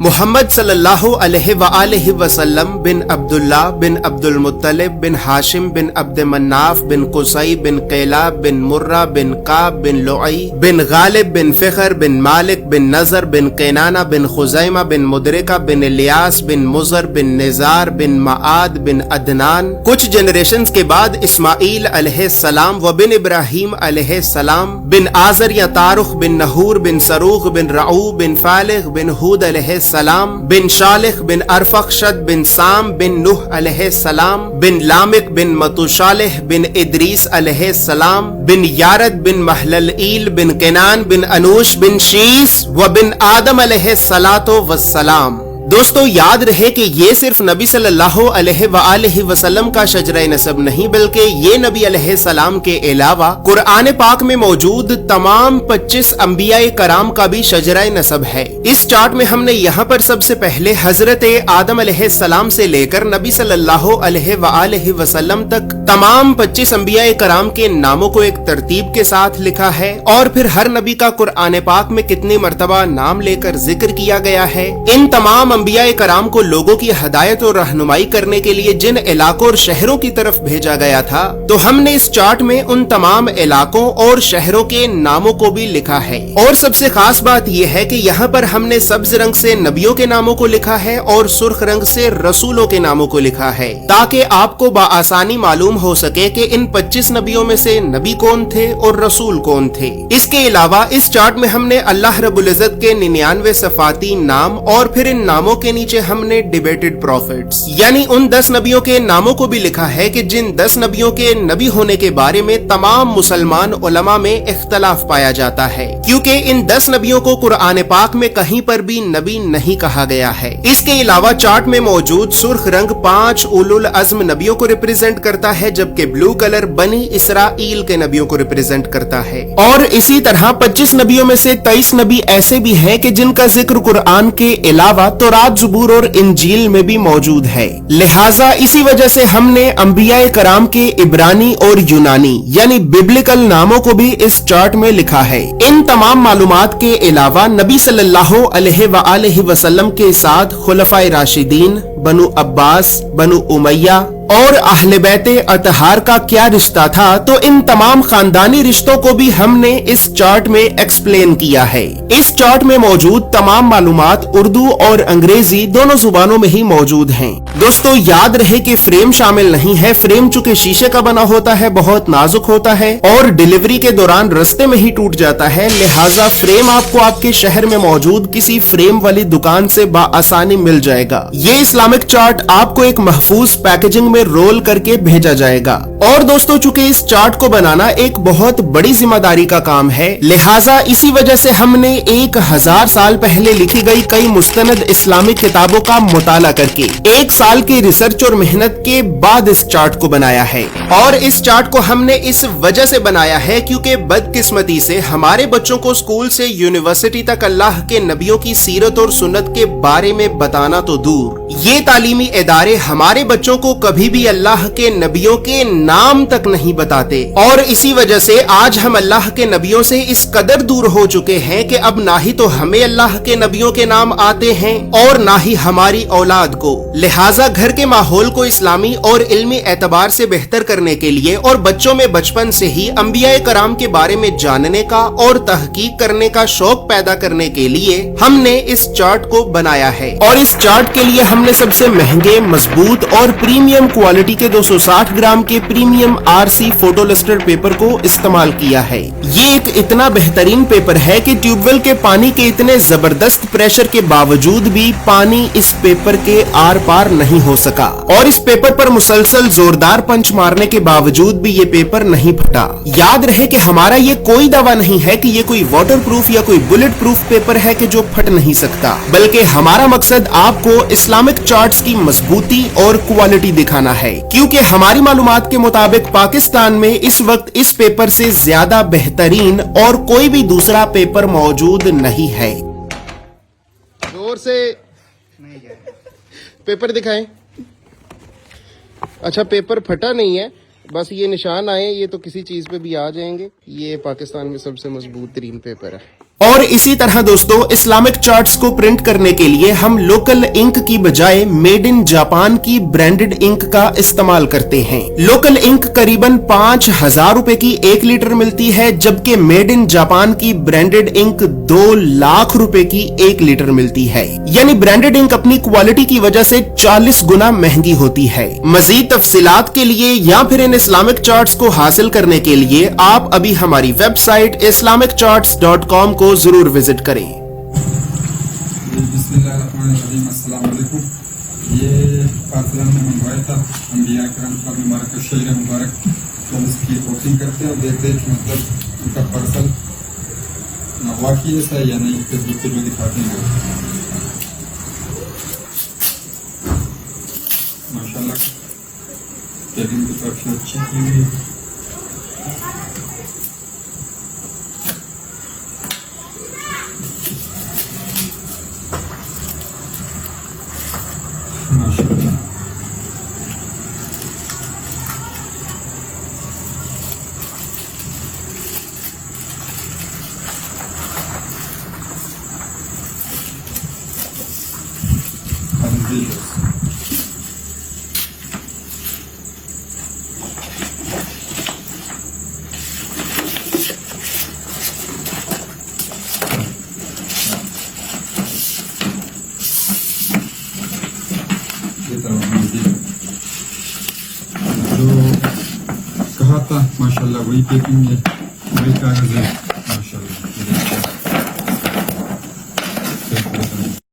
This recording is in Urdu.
محمد صلی اللہ علیہ وآلہ وسلم بن عبداللہ بن عبد المطلب بن ہاشم بن عبد مناف بن قصی بن قیلاب بن مرہ بن قاب بن لعی بن غالب بن فخر بن مالک بن نظر بن قینانہ بن خزیمہ بن مدرکہ بن الیاس بن مزر بن نزار بن معاد بن عدنان. کچھ جنریشنز کے بعد اسماعیل علیہ السلام و بن ابراہیم علیہ السلام بن آزر یا تارخ بن نحور بن سروغ بن رعو بن فالغ بن ہود علیہ السلام بن شالخ بن ارفخشد بن سام بن نوح علیہ السلام بن لامک بن متوشالح بن ادریس علیہ السلام بن یارد بن محللئیل بن کنان بن انوش بن شیس و بن آدم علیہ السلام. دوستو یاد رہے کہ یہ صرف نبی صلی اللہ علیہ وآلہ وسلم کا شجرہ نسب نہیں بلکہ یہ نبی علیہ السلام کے علاوہ قرآن پاک میں موجود تمام 25 انبیاء کرام کا بھی شجرہ نسب ہے. اس چارٹ میں ہم نے یہاں پر سب سے پہلے حضرت آدم علیہ السلام سے لے کر نبی صلی اللہ علیہ وآلہ وسلم تک تمام 25 انبیاء کرام کے ناموں کو ایک ترتیب کے ساتھ لکھا ہے اور پھر ہر نبی کا قرآن پاک میں کتنی مرتبہ نام لے کر ذکر کیا گیا ہے. ان تمام انبیاء کرام کو لوگوں کی ہدایت اور رہنمائی کرنے کے لیے جن علاقوں اور شہروں کی طرف بھیجا گیا تھا تو ہم نے اس چارٹ میں ان تمام علاقوں اور شہروں کے ناموں کو بھی لکھا ہے. اور سب سے خاص بات یہ ہے کہ یہاں پر ہم نے سبز رنگ سے نبیوں کے ناموں کو لکھا ہے اور سرخ رنگ سے رسولوں کے ناموں کو لکھا ہے تاکہ آپ کو بآسانی معلوم ہو سکے کہ ان 25 نبیوں میں سے نبی کون تھے اور رسول کون تھے. اس کے علاوہ اس چارٹ میں ہم نے اللہ رب العزت کے 99 صفاتی نام اور پھر ان ناموں کے نیچے ہم نے ڈیبیٹڈ پروفیٹس یعنی ان 10 نبیوں کے ناموں کو بھی لکھا ہے کہ جن 10 نبیوں کے نبی ہونے کے بارے میں تمام مسلمان علماء میں اختلاف پایا جاتا ہے کیونکہ ان 10 نبیوں کو قرآن پاک میں کہیں پر بھی نبی نہیں کہا گیا ہے. اس کے علاوہ چارٹ میں موجود سرخ رنگ 5 اولو العزم نبیوں کو ریپرزینٹ کرتا ہے جبکہ بلو کلر بنی اسرائیل کے نبیوں کو ریپرزینٹ کرتا ہے. اور اسی طرح 25 نبیوں میں سے 23 نبی ایسے بھی ہیں کہ جن کا ذکر قرآن کے علاوہ تورات زبور اور انجیل میں بھی موجود ہے. لہٰذا اسی وجہ سے ہم نے انبیاء کرام کے عبرانی اور یونانی یعنی ببلکل ناموں کو بھی اس چارٹ میں لکھا ہے. ان تمام معلومات کے علاوہ نبی صلی اللہ علیہ وآلہ وسلم کے ساتھ خلفائے راشدین، بنو عباس، بنو امیہ اور اہل بیت اطہار کا کیا رشتہ تھا تو ان تمام خاندانی رشتوں کو بھی ہم نے اس چارٹ میں ایکسپلین کیا ہے. اس چارٹ میں موجود تمام معلومات اردو اور انگریزی دونوں زبانوں میں ہی موجود ہیں. دوستو یاد رہے کہ فریم شامل نہیں ہے. فریم چونکہ شیشے کا بنا ہوتا ہے، بہت نازک ہوتا ہے اور ڈیلیوری کے دوران رستے میں ہی ٹوٹ جاتا ہے، لہٰذا فریم آپ کو آپ کے شہر میں موجود کسی فریم والی دکان سے بآسانی مل جائے گا. یہ اسلامک چارٹ آپ کو ایک محفوظ پیکیجنگ میں رول کر کے بھیجا جائے گا. اور دوستو چونکہ اس چارٹ کو بنانا ایک بہت بڑی ذمہ داری کا کام ہے، لہٰذا اسی وجہ سے ہم نے 1000 سال پہلے لکھی گئی کئی مستند اسلامی کتابوں کا مطالعہ کر کے 1 سال کی ریسرچ اور محنت کے بعد اس چارٹ کو بنایا ہے. اور اس چارٹ کو ہم نے اس وجہ سے بنایا ہے کیونکہ بدقسمتی سے ہمارے بچوں کو اسکول سے یونیورسٹی تک اللہ کے نبیوں کی سیرت اور سنت کے بارے میں بتانا تو دور، یہ تعلیمی ادارے ہمارے بچوں کو کبھی بھی اللہ کے نبیوں کے نام تک نہیں بتاتے. اور اسی وجہ سے آج ہم اللہ کے نبیوں سے اس قدر دور ہو چکے ہیں کہ اب نہ ہی تو ہمیں اللہ کے نبیوں کے نام آتے ہیں اور نہ ہی ہماری اولاد کو. لہٰذا گھر کے ماحول کو اسلامی اور علمی اعتبار سے بہتر کرنے کے لیے اور بچوں میں بچپن سے ہی انبیاء کرام کے بارے میں جاننے کا اور تحقیق کرنے کا شوق پیدا کرنے کے لیے ہم نے اس چارٹ کو بنایا ہے. اور اس چارٹ کے لیے ہم نے سب سے مہنگے، مضبوط اور پریمیم کوالٹی کے 260 گرام کے premium RC photo lustre paper کو استعمال کیا ہے. یہ ایک اتنا بہترین پیپر ہے کہ ٹیوب ویل کے پانی کے اتنے زبردست پریشر کے باوجود بھی پانی اس پیپر کے آر پار نہیں ہو سکا اور اس پیپر پر مسلسل زوردار پنچ مارنے کے باوجود بھی یہ پیپر نہیں پھٹا. یاد رہے کہ ہمارا یہ کوئی دعویٰ نہیں ہے کہ یہ کوئی واٹر پروف یا کوئی بلٹ پروف پیپر ہے کہ جو پھٹ نہیں سکتا، بلکہ ہمارا مقصد آپ کو اسلامک چارٹس کی مضبوطی اور کوالٹی دکھانا ہے کیونکہ ہماری معلومات کے مطابق پاکستان میں اس وقت اس پیپر سے زیادہ بہترین اور کوئی بھی دوسرا پیپر موجود نہیں ہے. زور سے پیپر دکھائیں. اچھا پیپر پھٹا نہیں ہے، بس یہ نشان آئے، یہ تو کسی چیز پہ بھی آ جائیں گے. یہ پاکستان میں سب سے مضبوط ترین پیپر ہے. اور اسی طرح دوستو اسلامک چارٹس کو پرنٹ کرنے کے لیے ہم لوکل انک کی بجائے میڈ ان جاپان کی برانڈڈ انک کا استعمال کرتے ہیں. لوکل انک قریباً 5,000 روپے کی 1 لیٹر ملتی ہے، جبکہ میڈ ان جاپان کی برانڈڈ انک 2 لاکھ روپے کی 1 لیٹر ملتی ہے. یعنی برانڈڈ انک اپنی کوالٹی کی وجہ سے 40 گنا مہنگی ہوتی ہے. مزید تفصیلات کے لیے یا پھر ان اسلامک چارٹس کو حاصل کرنے کے لیے آپ ابھی ہماری ویب سائٹ islamiccharts.com کو ضرور وزٹ کریں. بسم اللہ الرحمن الرحیم. السلام علیکم. یہ پاکستان میں منگوایا تھا انبیاء کرام کا مبارک شعر مبارک، تو اس کی اوپننگ کرتے ہیں اور دیکھتے ہیں کہ مطلب ان کا پارسل واقعی ایسا ہے یا نہیں. فیس بک پہ جو دکھاتے ہیں ماشاء اللہ پیکنگ کی کافی اچھی کی ہوئی ہے. ماشاء اللہ جو کہا تھا ماشاء اللہ وہی پیکنگ ہے، وہی کاغذ ہے.